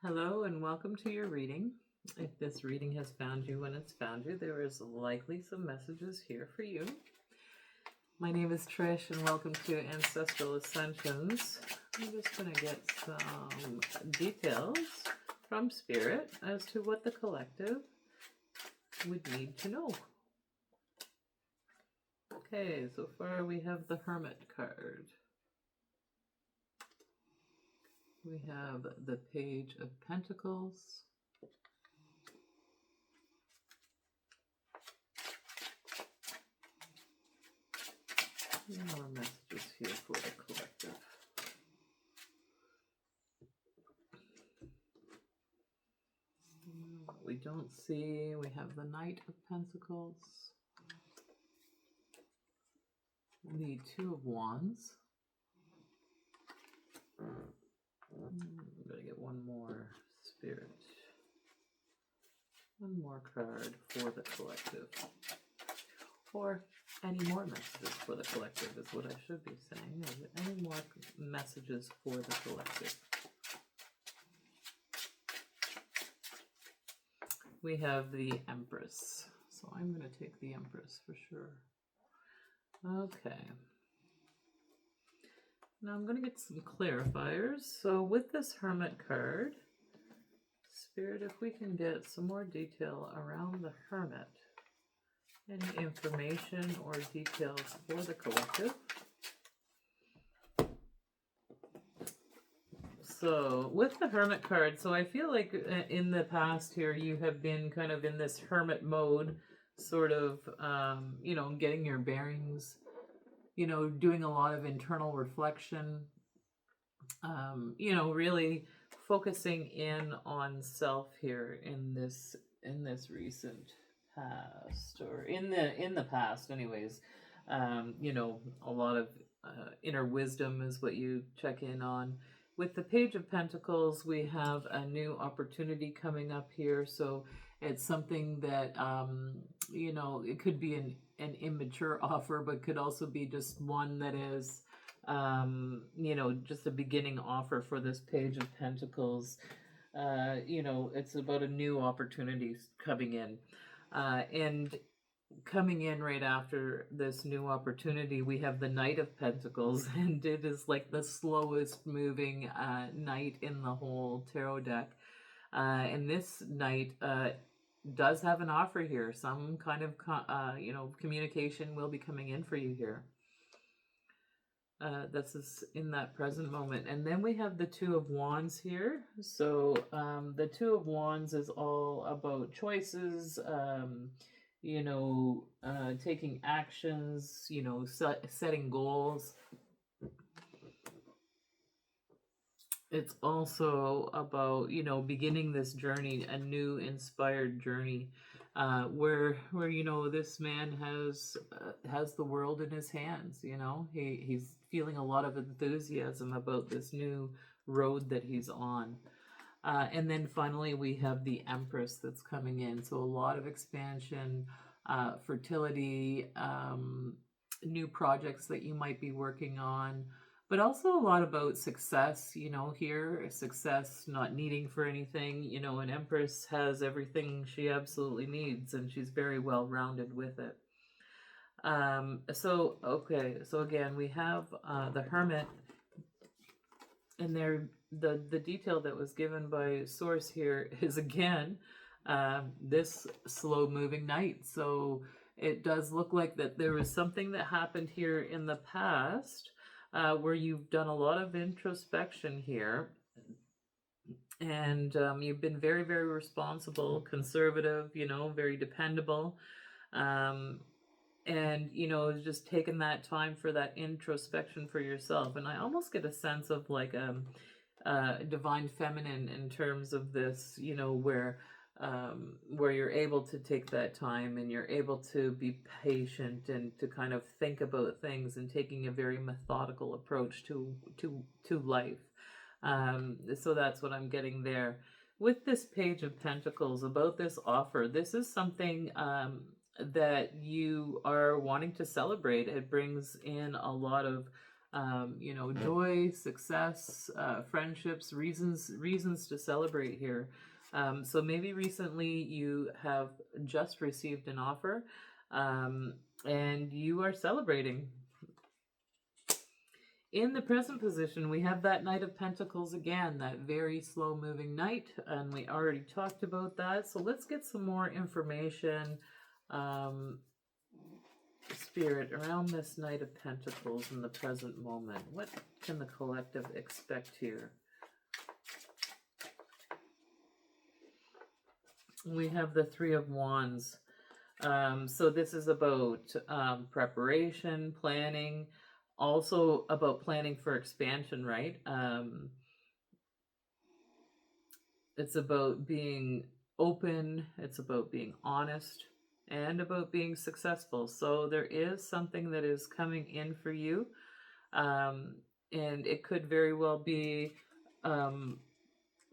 Hello and welcome to your reading. If this reading has found you when it's found you, there is likely some messages here for you. My name is Trish and welcome to Ancestral Ascensions. I'm just going to get some details from Spirit as to what the collective would need to know. Okay, so far we have the Hermit card. We have the Page of Pentacles. More messages here for the collective. What we don't see, we have the Knight of Pentacles. The Two of Wands. I'm going to get one more Spirit. One more card for the collective. Or any more messages for the collective is what I should be saying. Is there any more messages for the collective? We have the Empress. So I'm going to take the Empress for sure. Okay. Now I'm going to get some clarifiers. So with this Hermit card, Spirit, if we can get some more detail around the Hermit. Any information or details for the collective. So with the Hermit card, so I feel like in the past here you have been kind of in this hermit mode, sort of, getting your bearings, doing a lot of internal reflection, really focusing in on self here in this recent past, or in the past anyways. A lot of inner wisdom is what you check in on. With the Page of Pentacles, we have a new opportunity coming up here. So it's something that, it could be an immature offer, but could also be just one that is, just a beginning offer for this Page of Pentacles. It's about a new opportunity coming in. And coming in right after this new opportunity, we have the Knight of Pentacles, and it is like the slowest moving knight in the whole tarot deck. And this knight does have an offer here. Some kind of, communication will be coming in for you here. This is in that present moment. And then we have the Two of Wands here. So the Two of Wands is all about choices, taking actions, setting goals. It's also about, beginning this journey, a new inspired journey, where this man has the world in his hands. He's feeling a lot of enthusiasm about this new road that he's on. And then finally, we have the Empress that's coming in. So a lot of expansion, fertility, new projects that you might be working on, but also a lot about success, here, success, not needing for anything. An Empress has everything she absolutely needs, and she's very well rounded with it. So again, we have the Hermit, and the detail that was given by Source here is, again, this slow moving knight. So it does look like that there was something that happened here in the past, where you've done a lot of introspection here, and you've been very, very responsible, conservative, very dependable, and just taking that time for that introspection for yourself. And I almost get a sense of like divine feminine in terms of this, where you're able to take that time and you're able to be patient and to kind of think about things and taking a very methodical approach to life. So that's what I'm getting there. With this Page of Pentacles, about this offer, this is something that you are wanting to celebrate. It brings in a lot of You know, joy, success, friendships, reasons to celebrate here. So maybe recently you have just received an offer, and you are celebrating. In the present position, we have that Knight of Pentacles again, that very slow moving knight, and we already talked about that. So let's get some more information, Spirit, around this Knight of Pentacles in the present moment. What can the collective expect here? We have the Three of Wands. So this is about preparation, planning, also about planning for expansion, right? It's about being open, it's about being honest, and about being successful. So there is something that is coming in for you, and it could very well be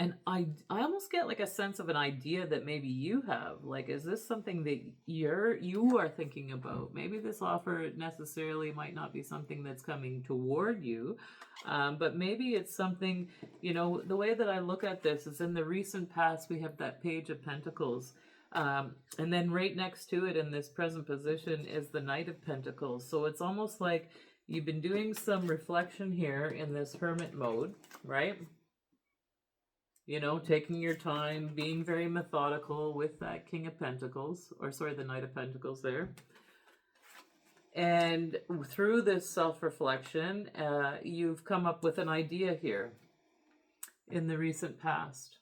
and I almost get like a sense of an idea that maybe you have. Like, is this something that you are thinking about? Maybe this offer necessarily might not be something that's coming toward you, but maybe it's something, you know, the way that I look at this is in the recent past, we have that Page of Pentacles. And then right next to it in this present position is the Knight of Pentacles. So it's almost like you've been doing some reflection here in this hermit mode, right? You know, taking your time, being very methodical with that King of Pentacles, or sorry, the Knight of Pentacles there. And through this self-reflection, you've come up with an idea here in the recent past.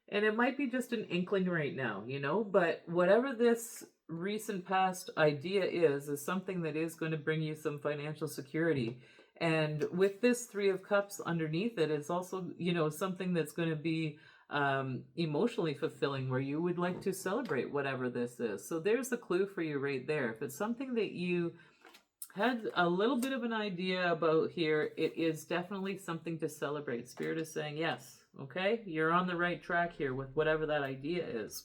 And it might be just an inkling right now, you know, but whatever this recent past idea is something that is going to bring you some financial security. And with this Three of Cups underneath it, it's also, you know, something that's going to be emotionally fulfilling, where you would like to celebrate whatever this is. So there's a clue for you right there. If it's something that you had a little bit of an idea about here, it is definitely something to celebrate. Spirit is saying, yes, okay, you're on the right track here with whatever that idea is.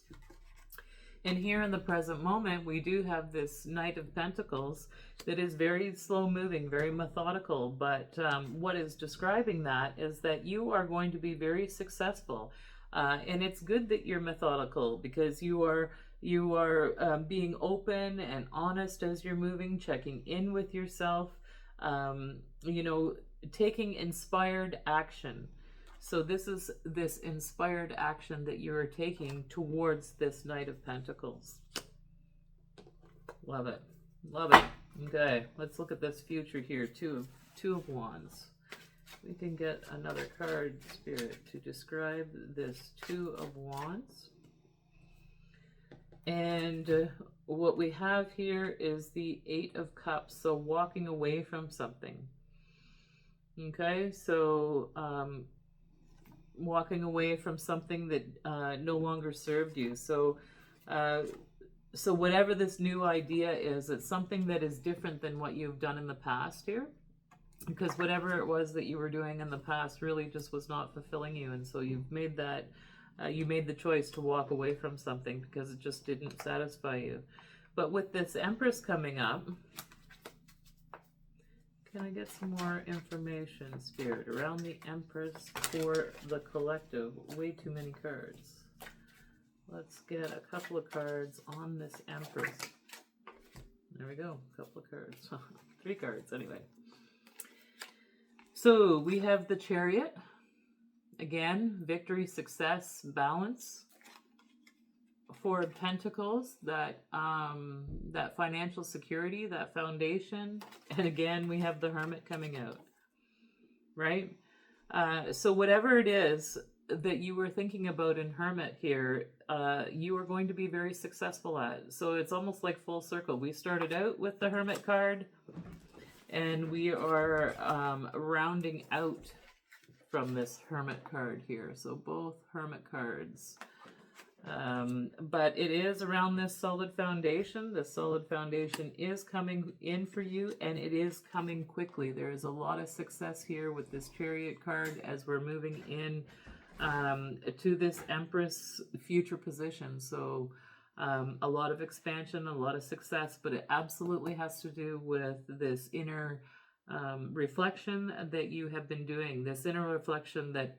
And here in the present moment, we do have this Knight of Pentacles that is very slow moving, very methodical. But what is describing that is that you are going to be very successful. And it's good that you're methodical, because you are being open and honest as you're moving, checking in with yourself, you know, taking inspired action. So this is this inspired action that you are taking towards this Knight of Pentacles. Love it. Love it. Okay, let's look at this future here. Two of Wands. We can get another card, Spirit, to describe this Two of Wands. And what we have here is the Eight of Cups. So walking away from something. Okay, so walking away from something that no longer served you. So so whatever this new idea is, it's something that is different than what you've done in the past here, because whatever it was that you were doing in the past really just was not fulfilling you. And so you've made that you made the choice to walk away from something because it just didn't satisfy you. But with this Empress coming up, can I get some more information, Spirit, around the Empress for the collective? Way too many cards. Let's get a couple of cards on this Empress. There we go, a couple of cards. 3 cards, anyway. So we have the Chariot. Again, victory, success, balance. 4 of Pentacles, that financial security, that foundation. And again, we have the Hermit coming out, right? So whatever it is that you were thinking about in Hermit here, you are going to be very successful at. So it's almost like full circle. We started out with the Hermit card, and we are rounding out from this Hermit card here. So both Hermit cards. But it is around this solid foundation. The solid foundation is coming in for you, and it is coming quickly. There is a lot of success here with this Chariot card as we're moving in to this Empress future position. So a lot of expansion, a lot of success, but it absolutely has to do with this inner reflection that you have been doing, this inner reflection that,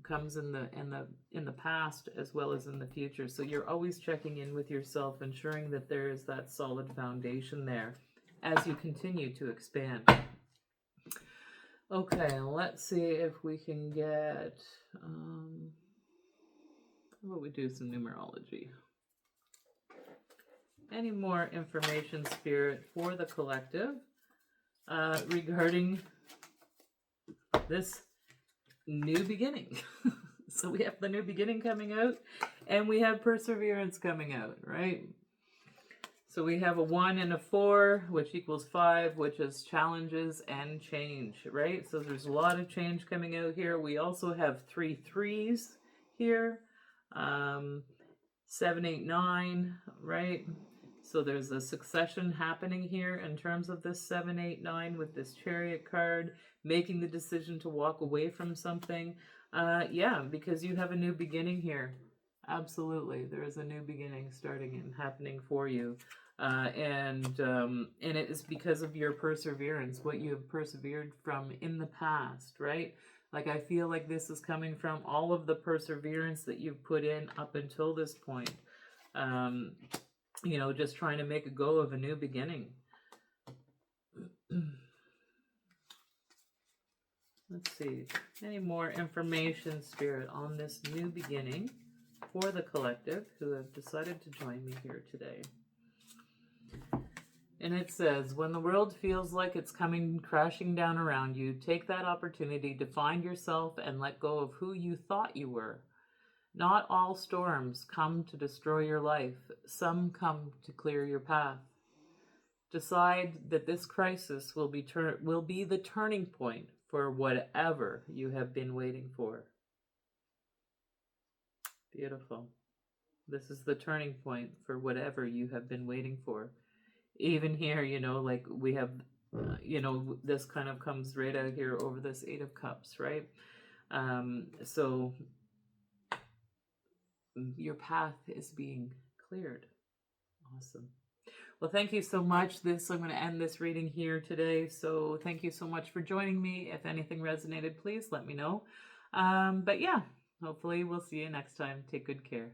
comes in the past as well as in the future. So you're always checking in with yourself, ensuring that there is that solid foundation there as you continue to expand. Okay, let's see if we can get, how about we do some numerology? Any more information, Spirit, for the collective regarding this new beginning? So we have the new beginning coming out, and we have perseverance coming out, right? So we have a 1 and a 4, which equals 5, which is challenges and change, right? So there's a lot of change coming out here. We also have 3 threes here, 7, 8, 9, right? So there's a succession happening here in terms of this 7, 8, 9 with this Chariot card, making the decision to walk away from something. Yeah, because you have a new beginning here. Absolutely, there is a new beginning starting and happening for you. And it is because of your perseverance, what you have persevered from in the past, right? Like, I feel like this is coming from all of the perseverance that you've put in up until this point. Just trying to make a go of a new beginning. Let's see. Any more information, Spirit, on this new beginning for the collective who have decided to join me here today? And it says, when the world feels like it's coming crashing down around you, take that opportunity to find yourself and let go of who you thought you were. Not all storms come to destroy your life. Some come to clear your path. Decide that this crisis will be the turning point for whatever you have been waiting for. Beautiful. This is the turning point for whatever you have been waiting for. Even here, like we have, this kind of comes right out here over this 8 of Cups, right? So your path is being cleared. Awesome. Well, thank you so much. I'm going to end this reading here today. So thank you so much for joining me. If anything resonated, please let me know. But yeah, hopefully we'll see you next time. Take good care.